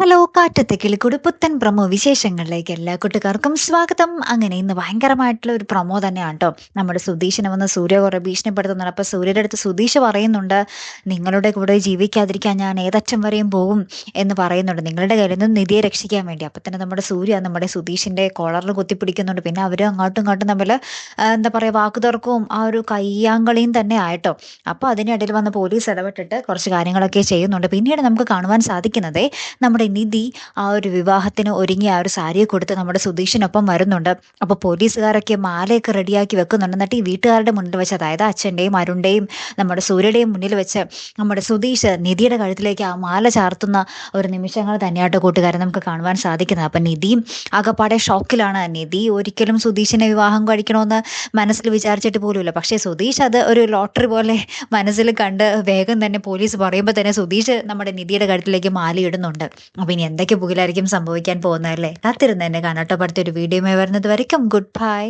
Hello കാറ്റത്തെ കിളിക്കൂട് പുത്തൻ promo വിശേഷങ്ങളിലേക്ക് എല്ലാ കൂട്ടുകാർക്കും സ്വാഗതം. അങ്ങനെ ഇന്ന് ഭയങ്കരമായിട്ടുള്ള ഒരു പ്രൊമോ തന്നെയാണ് കേട്ടോ. നമ്മുടെ സുധീഷിനെ വന്ന് സൂര്യ കുറെ ഭീഷണിപ്പെടുത്തുന്നുണ്ട്. അപ്പൊ സൂര്യയുടെ അടുത്ത് സുധീഷ് പറയുന്നുണ്ട്, നിങ്ങളുടെ കൂടെ ജീവിക്കാതിരിക്കാൻ ഞാൻ ഏതറ്റം വരെയും പോകും എന്ന് പറയുന്നുണ്ട്, നിങ്ങളുടെ കയ്യിൽ നിന്ന് നിധിയെ രക്ഷിക്കാൻ വേണ്ടി. അപ്പൊ തന്നെ നമ്മുടെ സൂര്യ നമ്മുടെ സുധീഷിന്റെ കോളറിൽ കുത്തിപ്പിടിക്കുന്നുണ്ട്. പിന്നെ അവർ അങ്ങോട്ടും ഇങ്ങോട്ടും തമ്മിൽ എന്താ പറയുക, വാക്കുതർക്കവും ആ ഒരു കയ്യാങ്കളിയും തന്നെ ആയിട്ടോ. അപ്പൊ അതിനിടയിൽ വന്ന് പോലീസ് ഇടപെട്ടിട്ട് കുറച്ച് കാര്യങ്ങളൊക്കെ ചെയ്യുന്നുണ്ട്. പിന്നീട് നമുക്ക് കാണുവാൻ സാധിക്കുന്നത്, നമ്മുടെ നിധി ആ ഒരു വിവാഹത്തിന് ഒരുങ്ങി ആ ഒരു സാരിയെ കൊടുത്ത് നമ്മുടെ സുധീഷിനൊപ്പം വരുന്നുണ്ട്. അപ്പോൾ പോലീസുകാരൊക്കെ മാലയൊക്കെ റെഡിയാക്കി വെക്കുന്നുണ്ട്. എന്നിട്ട് ഈ വീട്ടുകാരുടെ മുന്നിൽ വെച്ച്, അതായത് അച്ഛൻ്റെയും അരുണിൻ്റെയും നമ്മുടെ സൂര്യയുടെയും മുന്നിൽ വെച്ച് നമ്മുടെ സുധീഷ് നിധിയുടെ കഴുത്തിലേക്ക് ആ മാല ചാർത്തുന്ന ഒരു നിമിഷങ്ങൾ തന്നെയായിട്ട് കൂട്ടുകാരെ നമുക്ക് കാണുവാൻ സാധിക്കുന്നത്. അപ്പം നിധിയും ആകപ്പാടെ ഷോക്കിലാണ്. നിധി ഒരിക്കലും സുധീഷിനെ വിവാഹം കഴിക്കണമെന്ന് മനസ്സിൽ വിചാരിച്ചിട്ട് പോലുമില്ല. പക്ഷേ സുധീഷ് അത് ഒരു ലോട്ടറി പോലെ മനസ്സിൽ കണ്ട് വേഗം തന്നെ പോലീസ് പറയുമ്പോൾ തന്നെ സുധീഷ് നമ്മുടെ നിധിയുടെ കഴുത്തിലേക്ക് മാലയിടുന്നുണ്ട്. അപ്പൊ ഇനി എന്തൊക്കെ പുകിലായിരിക്കും സംഭവിക്കാൻ പോകുന്നതല്ലേ? കാത്തിരുന്ന് തന്നെ കാണാട്ടോ. അടുത്തൊരു വീഡിയോയുമായി വരുന്നത് വരയ്ക്കും ഗുഡ് ബൈ.